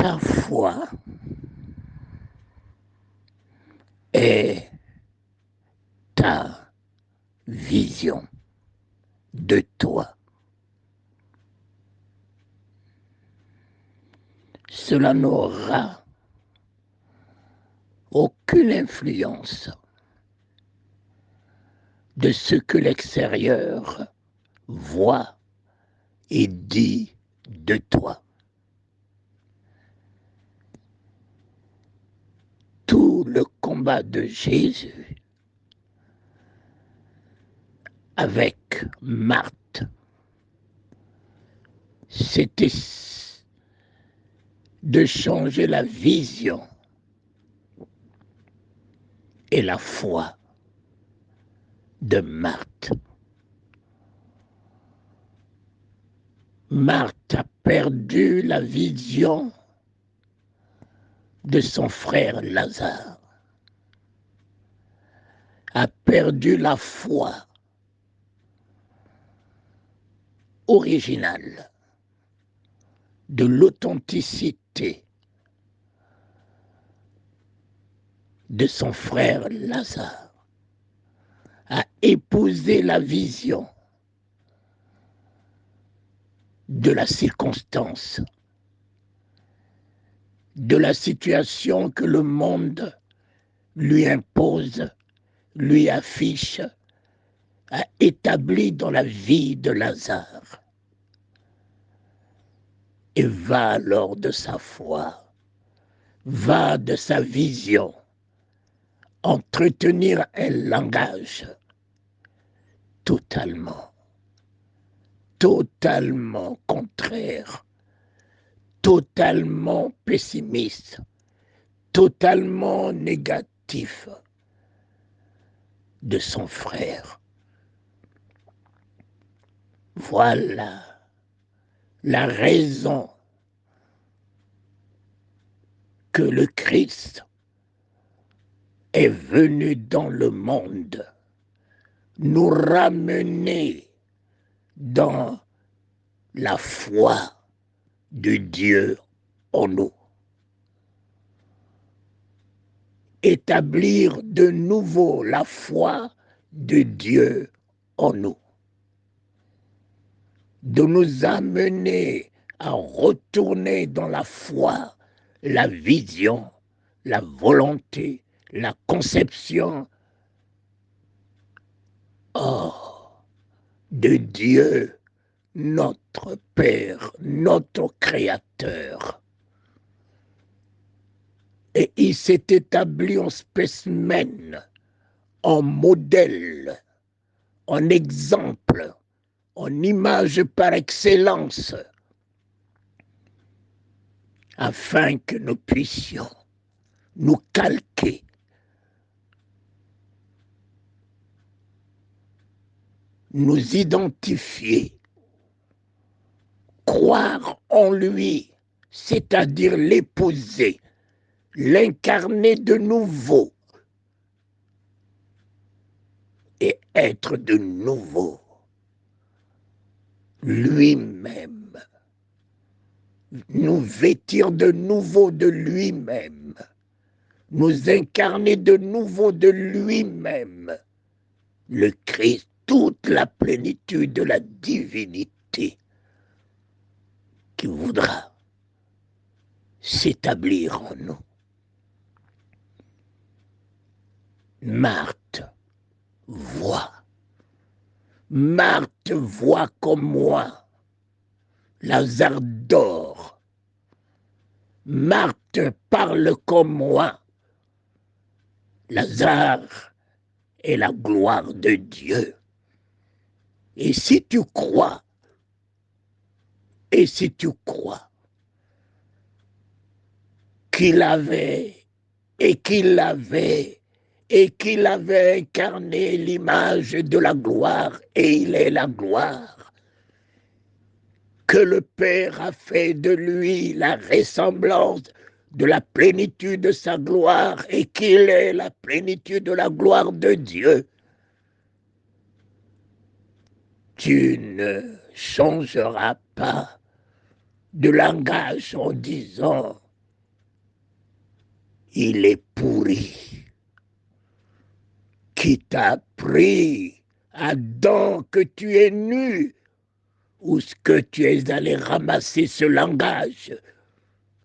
Ta foi est ta vision de toi. Cela n'aura aucune influence de ce que l'extérieur voit et dit de toi. Tout le combat de Jésus avec Marthe, c'était de changer la vision et la foi de Marthe. Marthe a perdu la vision de son frère Lazare, a perdu la foi originale de l'authenticité de son frère Lazare, a épousé la vision de la circonstance, de la situation que le monde lui impose, lui affiche, a établi dans la vie de Lazare. Et va alors de sa foi, va de sa vision, entretenir un langage totalement contraire, totalement pessimiste, totalement négatif de son frère. Voilà la raison que le Christ est venu dans le monde nous ramener dans la foi de Dieu en nous. Établir de nouveau la foi de Dieu en nous. De nous amener à retourner dans la foi, la vision, la volonté, la conception de Dieu, notre Père, notre Créateur. Et il s'est établi en spécimen, en modèle, en exemple, en image par excellence, afin que nous puissions nous calquer nous identifier, croire en lui, c'est-à-dire l'épouser, l'incarner de nouveau et être de nouveau lui-même, nous vêtir de nouveau de lui-même, nous incarner de nouveau de lui-même, le Christ, toute la plénitude de la divinité qui voudra s'établir en nous. Marthe voit. Marthe voit comme moi. Lazare dort. Marthe parle comme moi. Lazare est la gloire de Dieu. Et si tu crois, qu'il avait incarné l'image de la gloire, et il est la gloire, que le Père a fait de lui la ressemblance de la plénitude de sa gloire, et qu'il est la plénitude de la gloire de Dieu, tu ne changeras pas de langage en disant il est pourri. Qui t'a appris, Adam, que tu es nu? Où est-ce que tu es allé ramasser ce langage?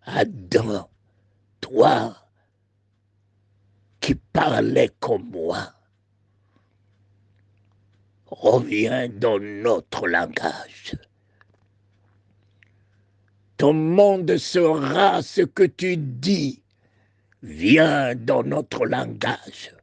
Adam, toi qui parlais comme moi, reviens dans notre langage. Ton monde sera ce que tu dis. Viens dans notre langage.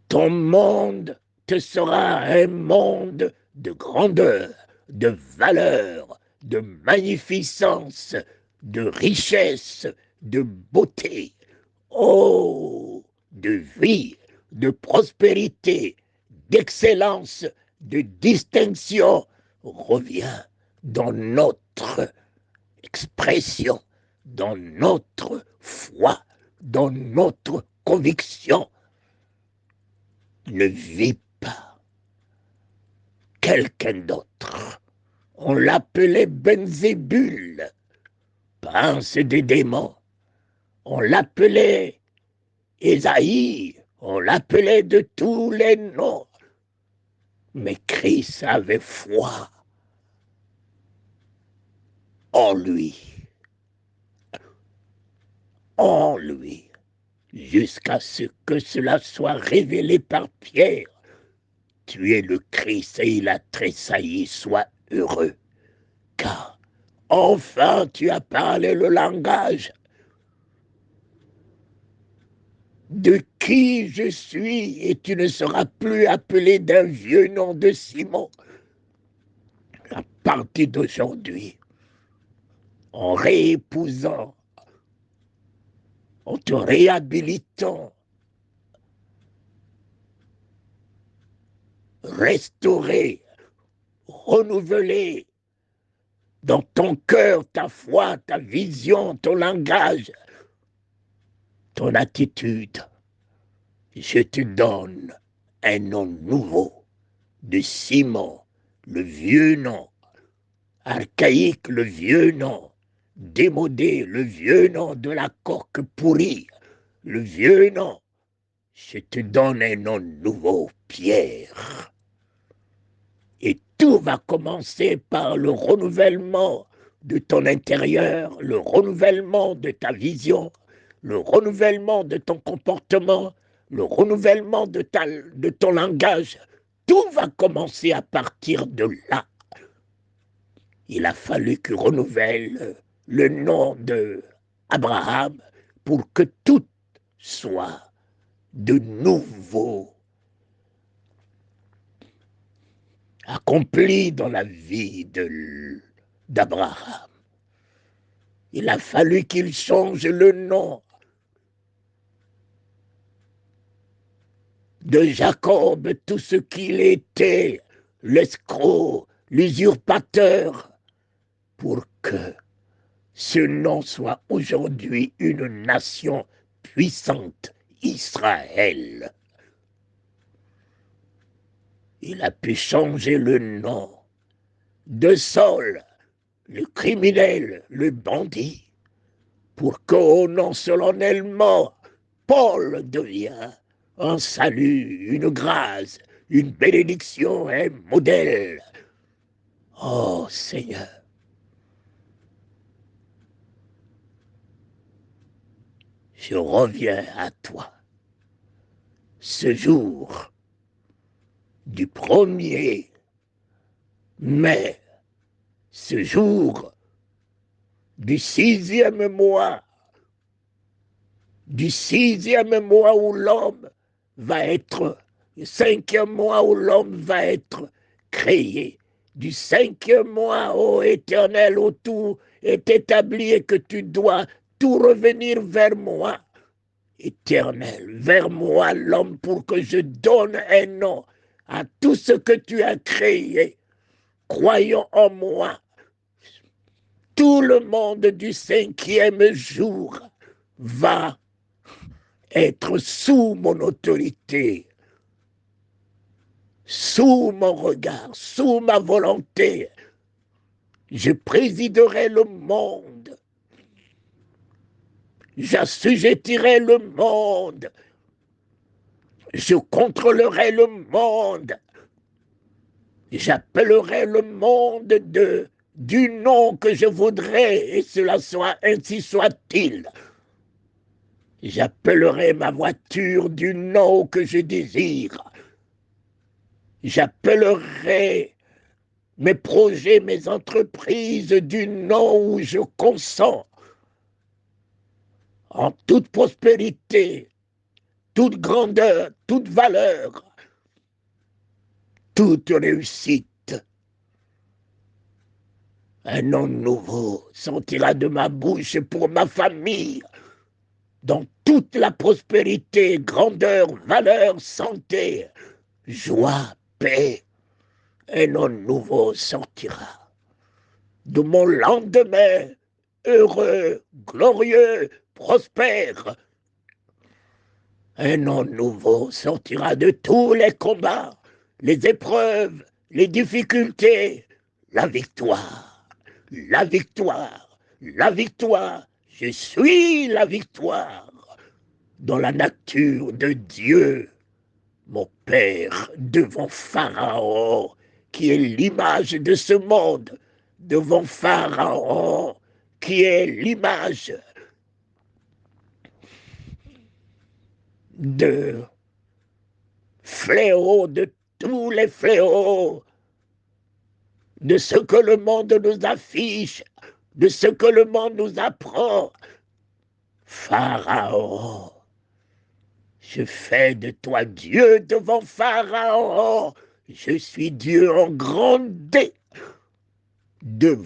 Ton monde te sera un monde de grandeur, de valeur, de magnificence, de richesse, de beauté, oh, de vie, de prospérité, d'excellence, de distinction. Reviens dans notre expression, dans notre foi, dans notre conviction. Ne vis pas quelqu'un d'autre. On l'appelait Belzébul, prince des démons. On l'appelait Ésaïe, on l'appelait de tous les noms. Mais Christ avait foi en lui, jusqu'à ce que cela soit révélé par Pierre. Tu es le Christ, et il a tressailli, sois heureux, car enfin tu as parlé le langage de qui je suis, et tu ne seras plus appelé d'un vieux nom de Simon. À partir d'aujourd'hui, en réépousant, en te réhabilitant, restaurer, renouveler dans ton cœur ta foi, ta vision, ton langage, ton attitude, je te donne un nom nouveau de Simon, le vieux nom, archaïque, le vieux nom, démodé, le vieux nom de la coque pourrie, le vieux nom. Je te donne un nom nouveau, Pierre. Et tout va commencer par le renouvellement de ton intérieur, le renouvellement de ta vision, le renouvellement de ton comportement, le renouvellement de ton langage. Tout va commencer à partir de là. Il a fallu qu'il renouvelle le nom d'Abraham pour que tout soit de nouveau accompli dans la vie d'Abraham. Il a fallu qu'il change le nom de Jacob, tout ce qu'il était, l'escroc, l'usurpateur, pour que ce nom soit aujourd'hui une nation puissante, Israël. Il a pu changer le nom de Saul, le criminel, le bandit, pour qu'au nom solennellement, Paul devient un salut, une grâce, une bénédiction, un modèle. Oh Seigneur, je reviens à toi. Ce jour du 1er mai, ce jour du 6e mois, où l'homme va être, le 5e mois où l'homme va être créé, du 5e mois, ô Éternel, où tout est établi et que tu dois tout revenir vers moi, Éternel, vers moi l'homme, pour que je donne un nom à tout ce que tu as créé. Croyons en moi. Tout le monde du 5e jour va être sous mon autorité, sous mon regard, sous ma volonté. Je présiderai le monde. j'assujettirai le monde, je contrôlerai le monde, j'appellerai le monde du nom que je voudrais, et cela soit ainsi soit-il. J'appellerai ma voiture du nom que je désire. J'appellerai mes projets, mes entreprises du nom où je consens. En toute prospérité, toute grandeur, toute valeur, toute réussite. Un nom nouveau sortira de ma bouche pour ma famille, dans toute la prospérité, grandeur, valeur, santé, joie, paix. Un nom nouveau sortira de mon lendemain, heureux, glorieux, prospère. Un nom nouveau sortira de tous les combats, les épreuves, les difficultés, la victoire, la victoire, la victoire. Je suis la victoire dans la nature de Dieu, mon Père, devant Pharaon, qui est l'image de ce monde, devant Pharaon, qui est l'image de fléau, de tous les fléaux, de ce que le monde nous affiche, de ce que le monde nous apprend. Pharaon, je fais de toi Dieu devant Pharaon. Je suis Dieu en grande D devant